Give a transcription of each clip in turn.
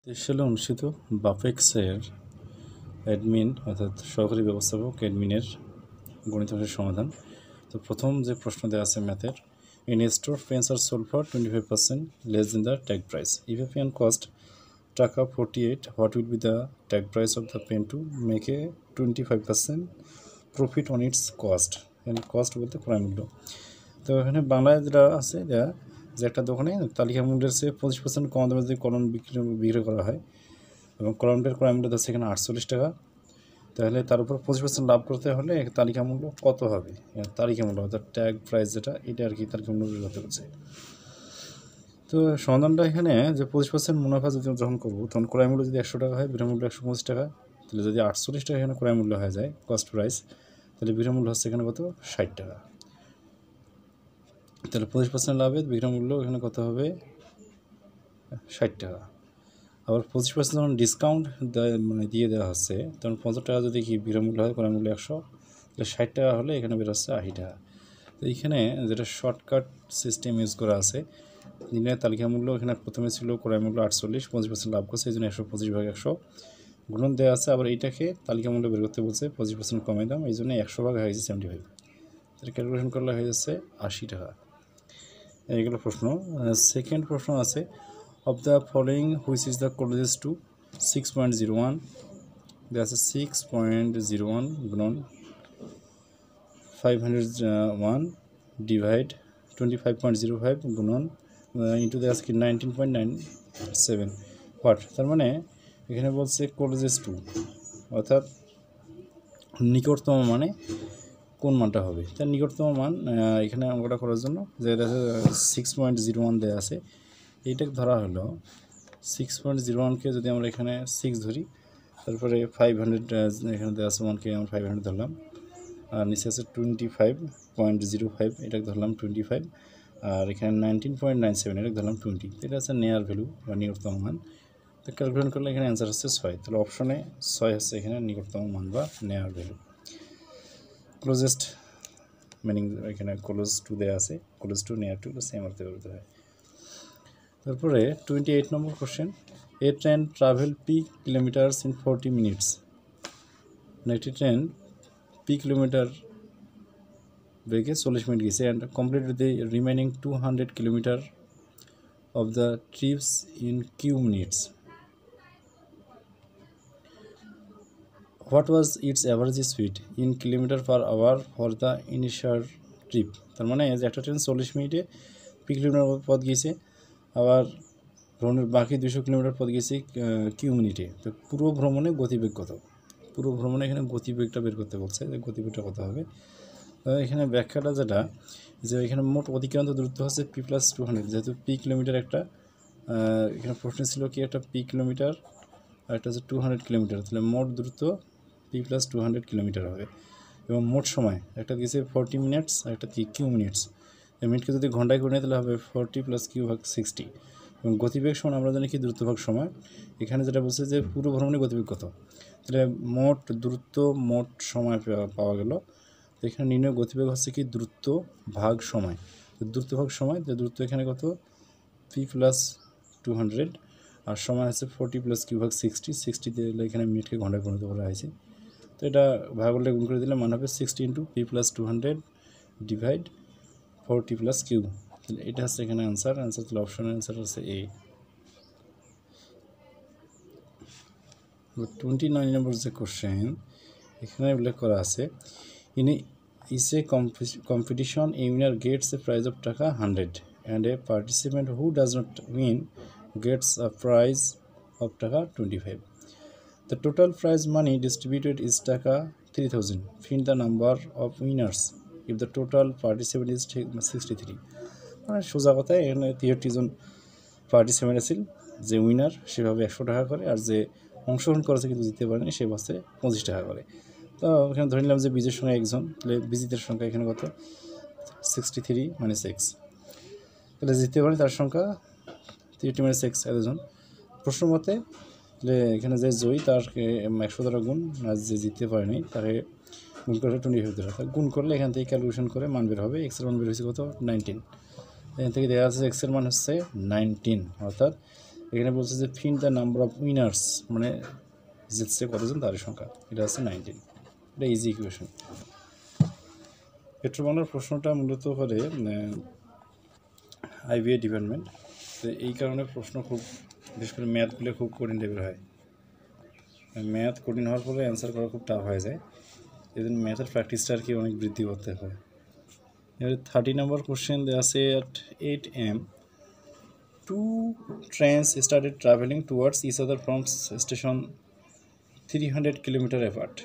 23 সালে অনুষ্ঠিত বাপেক্সের অ্যাডমিন অর্থাৎ সহকারী ব্যবস্থাপক অ্যাডমিনের গণিত অংশের সমাধান। তো প্রথম যে প্রশ্ন দেওয়া আছে ম্যাথের, in store pens are sold for 25% less than the tag price. If a pen cost taka 48, what will be the tag price of the pen to make a 25% profit on its cost. এখানে cost বলতে ক্রয় মূল্য। তো এখানে বাংলায় যেটা আছে যে একটা দোকানে তালিকা মূল্যের চেয়ে 25% কম দামে যদি কলম বিক্রি করা হয় এবং কলমটার ক্রয় মূল্য ধরছে এখানে 48 টাকা, তাহলে তার উপর 25% লাভ করতে হলে তালিকা মূল্য কত হবে? তালিকা মূল্য অর্থাৎ ট্যাগ প্রাইস যেটা, এটা আর কি তালিকা মূল্য বের করতে হচ্ছে। তো সমাধানটা এখানে যে 25% মুনাফা যদি যখন করবো তখন ক্রয় মূল্য যদি 100 টাকা হয়, বিক্রয় মূল্য 125 টাকা, তাহলে যদি 48 টাকা এখানে ক্রয় মূল্য হয়ে যায় কস্ট প্রাইস, তাহলে বিক্রয় মূল্য হচ্ছে এখানে কত? 60 টাকা। তাহলে 25% লাভে বিক্রয় মূল্য এখানে কত হবে? 60 টাকা। আবার 25% যখন ডিসকাউন্ট দিয়ে দেওয়া হচ্ছে তখন 50 টাকা যদি কি বিক্রয় মূল্য হয়, ক্রয় মূল্য 100, তাহলে 60 টাকা হলে এখানে বের হচ্ছে 80 টাকা। তো এইখানে যেটা শর্টকাট সিস্টেম ইউজ করা আছে, দিনের তালিকা মূল্য এখানে প্রথমে ছিল ক্রয় মূল্য 48, 25% লাভ করছে, এই জন্য 125 ভাগ 100 গুণন দেওয়া আছে। আবার এইটাকে তালিকা মূল্য বের করতে বলছে, 25% কমে দাম, এই জন্য 100 ভাগ হয়ে গেছে 75, তাহলে ক্যালকুলেশন করলে হয়ে যাচ্ছে 80 টাকা। এইগুলো প্রশ্ন। সেকেন্ড প্রশ্ন আছে, of the following which is the closest to 6.01, দেওয়া আছে 6.01 গুণন 501 ডিভাইড 25.05 গুণন ইন্টু দেওয়া আছে কি 19.97 হোয়াট। তার মানে এখানে বলছে ক্লোজেস্ট টু অর্থাৎ নিকটতম মানে কোন মানটা হবে, তার নিকটতম মান এখানে অঙ্কটা করার জন্য যে 6.01 দেওয়া আছে, এইটাকে ধরা হলো 6.01কে যদি আমরা এখানে 6 ধরি, তারপরে 500 এখানে দেওয়া আছে 1কে আমরা 500 ধরলাম, আর নিচে আছে 25.05 এটাকে ধরলাম 25, আর এখানে 19.97 এটাকে ধরলাম 20, এটা আছে নেয়ার ভ্যালু বা নিকটতম মান। তো ক্যালকুলেট করলে এখানে অ্যান্সার হচ্ছে 6, তাহলে অপশনে 6 হচ্ছে এখানে নিকটতম মান বা নেয়ার ভ্যালু। ক্লোজেস্ট মিনিং এখানে ক্লোজ টু দেওয়া আছে, close to near to same অর্থে ব্যবহৃত হয়। তারপরে 28 নম্বর question, a train travel p kilometres in 40 minutes. একটি ট্রেন p কিলোমিটার বেগে 40 মিনিট গেছে and completed the remaining 200 kilometre of the trips in q minutes. What was its average speed in kilometre per hour for the initial trip. তার মানে যে একটা train 40 মিনিটে p kilometre পথ গিয়েছে, আবার ভ্রমণের বাকি 200 কিলোমিটার পথ গেছে কিউ মিনিটে। তো পুরো ভ্রমণে গতিবেগ কত? পুরো ভ্রমণে এখানে গতিবেগটা বের করতে বলছে, যে গতিবেগটা কত হবে। এখানে ব্যাখ্যাটা যেটা, যে এখানে মোট অতিক্রান্ত দূরত্ব হচ্ছে p+200, যেহেতু p কিলোমিটার একটা, এখানে প্রশ্ন ছিল কি একটা p কিলোমিটার আর একটা হচ্ছে 200 কিলোমিটার, তাহলে মোট দূরত্ব p+200 কিলোমিটার হবে। এবং মোট সময় একটা দিয়েছে 40 মিনিটস আর একটা কিউ মিনিটস, মিনিটকে যদি ঘন্টায় করে নেয় তাহলে হবে 40 + q/60। এবং গতিবেগ সমান আমরা জানি কি দূরত্ব ভাগ সময়, এখানে যেটা বলছে যে পুরো ভ্রমণে গতিবেগ কত, তাহলে মোট দূরত্ব মোট সময় পাওয়া গেল। তো এখানে নির্ণয় গতিবেগ হচ্ছে কি দূরত্ব ভাগ সময়, তো দূরত্ব ভাগ সময়, যে দূরত্ব এখানে কত p+200 আর সময় হচ্ছে 40 + q/60, 60 দিলে এখানে মিনিটকে ঘন্টায় পরিণত করা হয়েছে। তো এটা ভাগ করলে গুণ করে দিলে মান হবে 60 × p+200 ডিভাইড 40 + q, তাহলে এটা হচ্ছে এখানে অ্যান্সার। তাহলে অপশনের অ্যান্সার হচ্ছে এ। 29 নম্বর যে কোশ্চেন, এখানে উল্লেখ করা আছে, in is a competition a winner gets a prize of taka 100 and a participant who does not win gets a prize of taka 25. The total prize money distributed is টাকা 3000. Find the number of winners if the total participant is 63. মানে সোজা কথায় এখানে 63 জন participant আছিল, যে winner সেভাবে 100 টাকা করে, আর যে অংশগ্রহণ করেছে কিন্তু জিততে পারেনি সে বাসে 25 টাকা করে। তো এখানে ধরে নিলাম যে বিজের সংখ্যা একজন, তাহলে বিজিতের সংখ্যা এখানে কত 63 - 6, তাহলে জিততে পারে তার সংখ্যা 30 - 6 এতজন। প্রশ্ন মতে তাহলে এখানে যে জয়ী তারকে 100 দ্বারা গুণ, আর যে জিততে পারেনি তাকে গুণ করে 25 দ্বারা, গুণ করলে এখান থেকে ক্যালকুলেশন করে মান বের হবে। এক্সের মান বের হয়েছে কত 19, এখান থেকে দেখা যাচ্ছে এক্সের মান হচ্ছে 19, অর্থাৎ এখানে বলছে যে ফিন্ড দ্য নাম্বার অফ উইনার্স, মানে জিতছে কতজন তাদের সংখ্যা, এটা হচ্ছে 19। এটা ইজি ইকুয়েশন। পেট্রোবাংলার প্রশ্নটা মূলত করে আইবিএ ডিপার্টমেন্ট, তো এই কারণে প্রশ্ন খুব, বিশেষ করে ম্যাথগুলো খুব কঠিন টাইপের হয়। ম্যাথ কঠিন হওয়ার পরে অ্যান্সার করা খুব টাফ হয়ে যায়, এই জন্য ম্যাথের প্র্যাকটিসটা আর কি অনেক বৃদ্ধি করতে হয়। এবারে 30 নম্বর কোশ্চেন দেওয়া আছে at 8 am two trains started traveling towards each other from station 300 kilometers apart.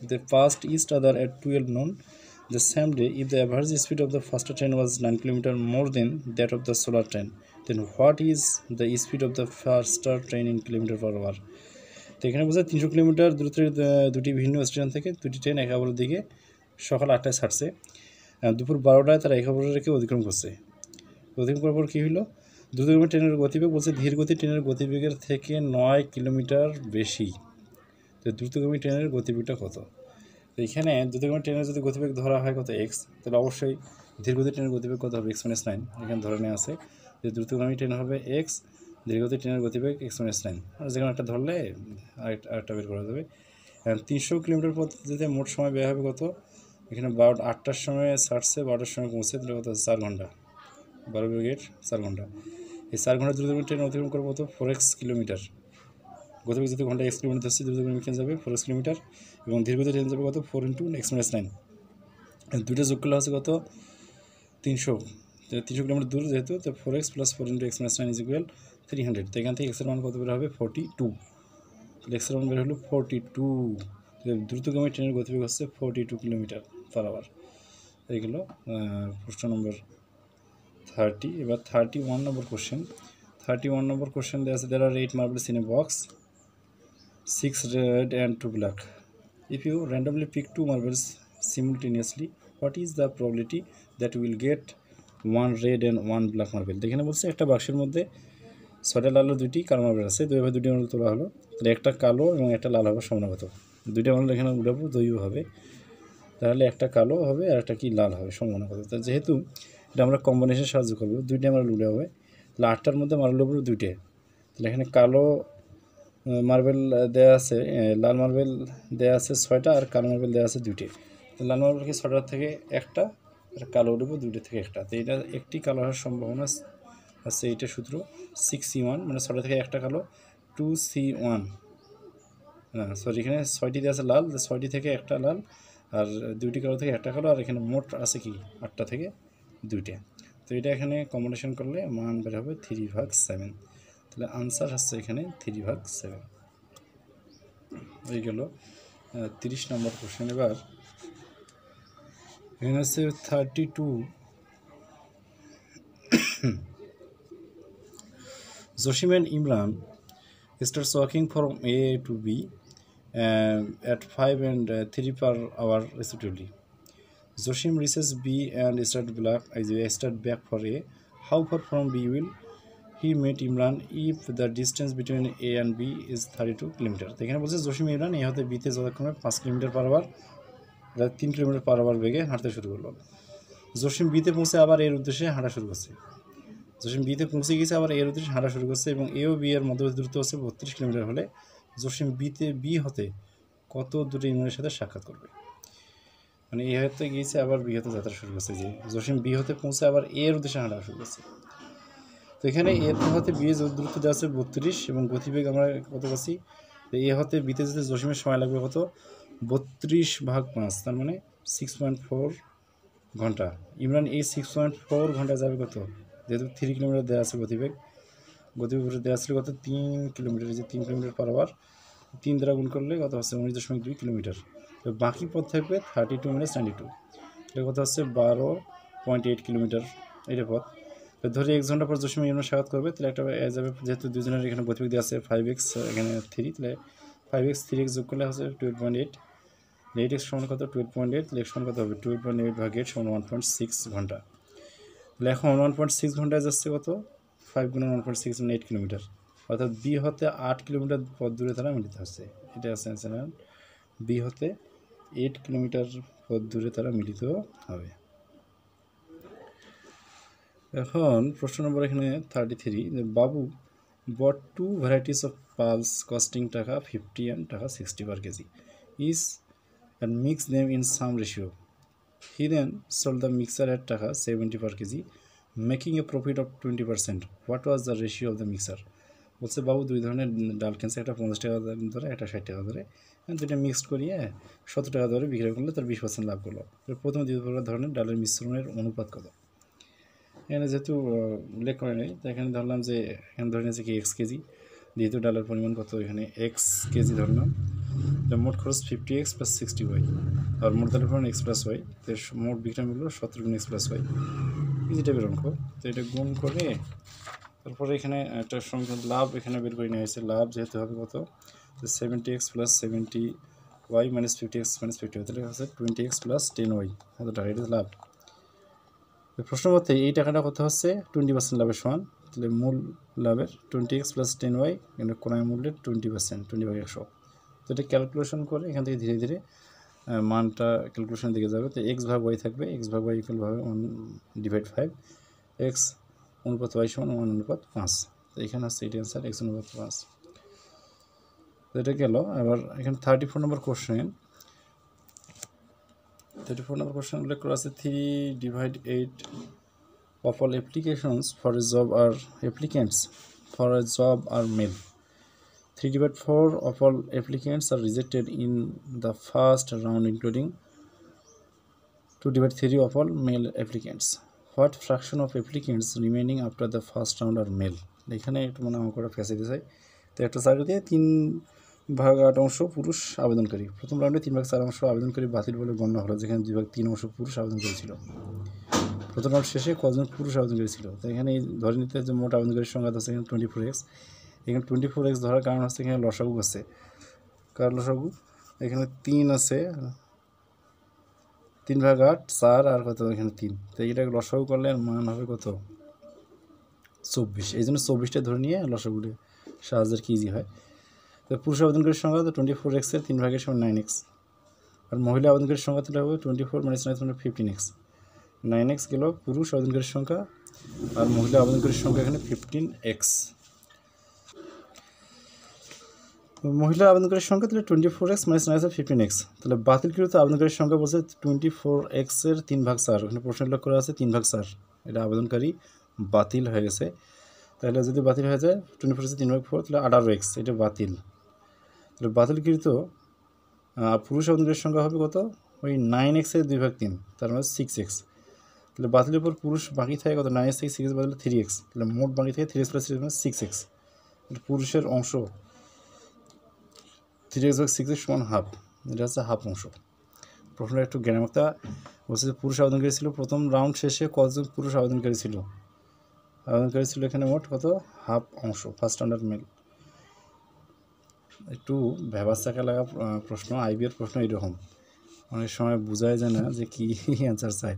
They passed each other at 12 noon the same day. If the average speed of the faster train was 9 kilometers more than that of the solar train, then what is the speed of the faster train in kilometer per hour? তো এখানে বোঝায় 300 kilometre দূরত্বের দুটি ভিন্ন station থেকে দুটি train একে অপরের দিকে সকাল 8টায় ছাড়ছে, দুপুর 12টায় তারা একে অপরের রেখে অতিক্রম করছে। অতিক্রম করার পর কী হলো, দ্রুতগামী ট্রেনের গতিবেগ বলছে ধীরগতি ট্রেনের গতিবেগের থেকে 9 কিলোমিটার বেশি। তো দ্রুতগামী ট্রেনের গতিবেগটা কত? তো এখানে দ্রুতগামী ট্রেনের যদি গতিবেগ ধরা হয় কত এক্স, তাহলে অবশ্যই ধীরগতি ট্রেনের গতিবেগ কত হবে -9। এখানে ধরে নেওয়া আছে যে দ্রুতগামী ট্রেন হবে এক্স, ধীরগতি ট্রেনের গতিবেগ -9, আর যেখানে একটা ধরলে আরেকটা বের করা যাবে। 300 কিলোমিটার পথ যেতে মোট সময় ব্যয় হবে কত? এখানে 8টার সময় ছাড়ছে, 12টার সময় পৌঁছে, তাহলে কত 4 ঘন্টা, 12 4 ঘন্টা। এই 4 ঘন্টা দ্রুতগামী ট্রেন অতিক্রম করবো কত 4x কিলোমিটার। গতিবেগ যদি ঘন্টা x কিলোমিটার ধরছি, দ্রুতগামী ট্রেন যাবে 4x কিলোমিটার, এবং ধীরগতি ট্রেন যাবে কত 4 × x-9। দুটো যোগ করলে হচ্ছে কত 300। 300 কিলোমিটার দূর যেহেতু, তো 4x + 4 × x-9 = 300। তো এখান থেকে এক্সের মান কত বের হবে 42। এক্সের মান বের হলো 42। দ্রুতগামী ট্রেনের গতিবেগ হচ্ছে 42 কিলোমিটার পার আওয়ার। এইগুলো প্রশ্ন নম্বর 30। এবার 31 নম্বর কোশ্চেন। 31 নম্বর কোশ্চেন দেওয়া আছে there are 8 marbles in a box, 6 red and 2 black. If you randomly pick 2 marbles simultaneously, what is the probability that you will get 1 red and 1 black marble? এখানে বলছে একটা বাক্সের মধ্যে 6টা লাল ও 2টি কালো মার্বেল আছে, দুইভাবে 2টি মার্বেল তোলা হলো, তাহলে একটা কালো এবং একটা লাল হবে সমানুপাত। 2টা মার্বেল এখানে উঠাবো, দৈব হবে, তাহলে একটা কালো হবে আর একটা কি লাল হবে সমানুপাত। তো যেহেতু এটা আমরা কম্বিনেশন সাহায্য করবো, 2টা মার্বেল উঠে হবে, তাহলে 8টার মধ্যে মার্বেল উপরে 2টে, তাহলে এখানে কালো মার্বেল দেওয়া আছে, লাল মার্বেল দেওয়া আছে 6টা, আর কালো মার্বেল দেওয়া আছে 2টে। তো লাল মার্বেলকে 6টার থেকে একটা, আর কালো উঠবো 2টা থেকে একটা। তো এটা একটি কালো হওয়ার সম্ভাবনা আছে, এইটা সূত্র 6C1, মানে 6টা থেকে একটা কালো 2C1। সরি, এখানে 6টি দেওয়া আছে লাল, 6টি থেকে একটা লাল, আর 2টি কালো থেকে একটা কালো, আর এখানে মোট আছে কি 8টা থেকে 2টে। তো এটা এখানে কম্বিনেশন করলে মান বের হবে 3/7। তাহলে আনসার হচ্ছে এখানে 3/7। হয়ে গেল 30 নম্বর কোশ্চেন। এবার এখানে হচ্ছে 32। Joshim and Imran starts walking from A to B at 5 and 3 per hour respectively. Joshim reaches B and start back for A. How far from B will he meet Imran if the distance between A and B is 32 kilometre? এখানে বলছে Jasim Imran A হতে বিতে যথাক্রমে 5 kilometre per hour, 3 kilometre per hour বেগে হাঁটতে শুরু করলো। জসিম বিতে পৌঁছে আবার এর উদ্দেশ্যে হাঁটা শুরু করছে। জসিম বিতে পৌঁছে গেছে, আবার এর উদ্দেশ্যে হাঁটা শুরু করছে, এবং এ ও বি এর মধ্যবর্তী দূরত্ব হচ্ছে 32 কিলোমিটার হলে জসিম বি হতে কত দূরে ইমরানের সাথে সাক্ষাৎ করবে? মানে এ হতে গিয়েছে, আবার বি হতে যাত্রা শুরু করছে, যে জসিম বি হতে পৌঁছে আবার এর উদ্দেশ্যে হাঁটা শুরু করছে। তো এখানে এ হতে বি এর দূরত্ব দেওয়া আছে 32, এবং গতিবেগ আমরা কত পাচ্ছি, এ হতে বিতে যেতে জসিমের সময় লাগবে কত 32/5, তার মানে 6.4 ঘন্টা। ইমরান এই 6.4 ঘন্টা যাবে কত, যেহেতু 3 কিলোমিটার দেওয়া আছে গতিবেগ দেওয়া ছিল কত 3 কিলোমিটার, যে 3 কিলোমিটার পার আওয়ার, 3 দ্বারা গুণ করলে কত হচ্ছে 19.2 কিলোমিটার। তো বাকি পথ থাকবে 32 - 92, এটা কত হচ্ছে 12.8 কিলোমিটার এটা পথ। তো ধরি 1 ঘন্টা পর জসিম ইমরান সাক্ষাৎ করবে, তাহলে একটা যাবে, যেহেতু দুজনের এখানে গতিবেগ দেওয়া আছে 5x, এখানে 3, তাহলে 5x 3x যোগ করলে হচ্ছে 12.8, 8x সমান কত 12.8, x সমান কত হবে 12.8/8 সমান 1.6 ঘন্টা। তাহলে এখন 1.6 ঘন্টায় যাচ্ছে কত 5 × 1.6 মানে 8 কিলোমিটার, অর্থাৎ বি হতে 8 কিলোমিটার পথ দূরে তারা মিলিত হচ্ছে। এটা আছে অ্যান্সার, বি হতে 8 কিলোমিটার পথ দূরে তারা মিলিত হবে। এখন প্রশ্ন নম্বর এখানে 33, যে বাবু bought 2 varieties of pulse costing taka 50 and taka 60 per kg each and mix them in some ratio. He then sold the mixer at taka 70 per kg, making a profit of 20%. What was the ratio of the mixer? বলছে বাবু দুই ধরনের ডাল কিনছে, একটা 50 টাকা ধরে একটা 60 টাকা ধরে, দুইটা মিক্সড করিয়ে 70 টাকা ধরে বিক্রি করলে তার 20% লাভ করলো। প্রথম দুই ধরনের ডালের মিশ্রণের অনুপাত কত? এখানে যেহেতু উল্লেখ করে নেই, তো এখানে ধরলাম যে এখানে ধরে নিয়েছে কি এক্স কেজি, যেহেতু ডালের পরিমাণ কত এখানে এক্স কেজি ধরলাম, মোট খরচ 50x + 60y, আর মোট ডালের পরিমাণ x + y, তো মোট বিক্রয় মূল্য 70 × x + y, ইজি টাইপের অঙ্ক। তো এটা গুণ করে তারপরে এখানে একটা সংখ্যা লাভ এখানে বের করে নিয়ে আসছে। লাভ যেহেতু হবে কত, 70x + 70y - 50x - 50y, তাহলে হচ্ছে 20x + 10y, এত টাকা, এটা লাভ। প্রশ্ন মতে এই টাকাটা কত হচ্ছে 20% লাভের সমান, তাহলে মূল লাভের 20x + 10y কিন্তু ক্রয় মূল্যের 20%, 20/100। তো এটা ক্যালকুলেশন করে এখান থেকে ধীরে ধীরে মানটা ক্যালকুলেশনের দিকে যাবে। তো x/y থাকবে, x/y = 1/5, x অনুপাত y = 1/5। তো এখানে হচ্ছে এটি অ্যান্সার, x/5। তো এটা গেল। এবার এখানে 34 নম্বর কোশ্চেন। 34 নম্বর কোশ্চেন উল্লেখ করা আছে 3/8 of all applications for a job are applicants for a job are male. 3/4 of all applicants are rejected in the first round, including 2/3 of all male applicants. What fraction of applicants remaining after the first round are male? এখানে একটু মনে করে ফেঁসে চাই। তো একটা চাকরিতে 3/8 পুরুষ আবেদনকারী, প্রথম রাউন্ডে 3/4 আবেদনকারী বাতিল বলে গণ্য হলো, যেখানে 2/3 পুরুষ আবেদনকারী ছিল। প্রথম রাউন্ড শেষে কজন পুরুষ আবেদনকারী ছিল? তো এখানে ধরে নিতে যে মোট আবেদনকারীর সংখ্যা হচ্ছে এখানে 24x। এখানে 24x ধরার কারণ হচ্ছে এখানে লসাগু আছে, কার লসাগু এখানে 3 আছে, 3/8 4 আর কত এখানে 3, তো এটা লসাগু করলে মান হবে কত 24। এই জন্য 24টা ধরে নিয়ে লসাগুলি সাহায্যের কি ইজি হয়। তো পুরুষ আবেদনকারীর সংখ্যা তো 24x এর 3/8 = 9x, আর মহিলা আবেদনকারীর সংখ্যা তাহলে হবে 24 - 9 = 15x। 9x গেল পুরুষ আবেদনকারীর সংখ্যা, আর মহিলা আবেদনকারীর সংখ্যা এখানে 15x। মহিলা আবেদনকারীর সংখ্যা তাহলে 24x - 9 = 15x। তাহলে বাতিলকৃত আবেদনকারীর সংখ্যা বলছে 24x এর 3/4, এখানে প্রশ্ন উল্লেখ করা আছে 3/4, এটা আবেদনকারী বাতিল হয়ে গেছে। তাহলে যদি বাতিল হয়ে যায় 24x এর 3/4 তাহলে 18x, এটা বাতিল। তাহলে বাতিলকৃত পুরুষ আবেদনকারীর সংখ্যা হবে কত, ওই 9x এর 2/3, তার মানে 6x। তাহলে বাতিলের পর পুরুষ বাকি থাকে কত, 9x থেকে 6x বাতিল 3x, তাহলে মোট বাকি থাকে 3x + 3x মানে 6x। পুরুষের অংশ 3x/6 = হাফ, এটা হচ্ছে হাফ অংশ। প্রশ্নটা একটু জ্ঞানমুক্তা বলছে যে পুরুষ আবেদনকারী ছিল, প্রথম রাউন্ড শেষে কতজন পুরুষ আবেদনকারী ছিল? আবেদনকারী ছিল এখানে মোট কত, হাফ অংশ, ফার্স্ট রাউন্ডের মেল। একটু ভেবাচাকা লাগা প্রশ্ন, আইবিএর প্রশ্ন এরকম অনেক সময় বোঝায় যায় না যে কি অ্যান্সার চায়।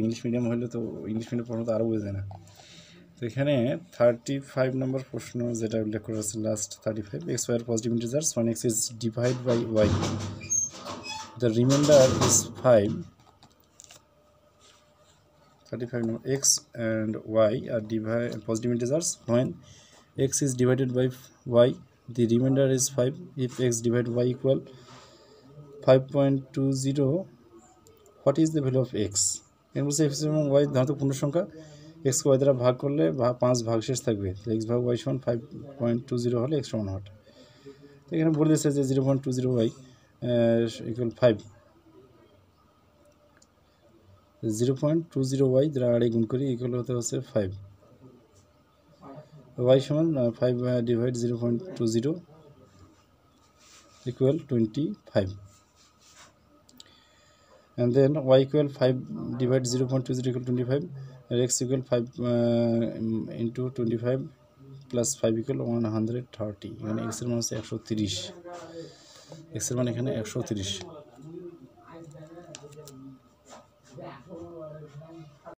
ইংলিশ মিডিয়াম হলে তো ইংলিশ মিডিয়াম প্রশ্ন তো আরও বোঝা যায় না। তো এখানে 35 নম্বর প্রশ্ন যেটা উল্লেখ করা আছে last 35, x, y are positive integers when x is divided by y, the remainder is 5. 35 number, x and y are positive integers when x is divided by y, the remainder is 5. If x divided y equal 5.20, what is the value of x? এর বলছে x এবং y ধারাত্মক পূর্ণ সংখ্যা, x কে y দ্বারা ভাগ করলে 5 ভাগশেষ থাকবে, তাহলে x/y = 5.20 হলে x সমান হয়। তো এখানে বলে দিয়েছে যে 0.20y = 5, 0.20y দ্বারা আড়ে গুণ করি ইকুয়াল হতে হচ্ছে 5, y = 5 / 0.20 equal 25, and then y = 5 / 0.20 equal 25, and x = 5 into 25 plus 5 equal 130। এখানে x এর মান হচ্ছে 130, x এর মান এখানে 130।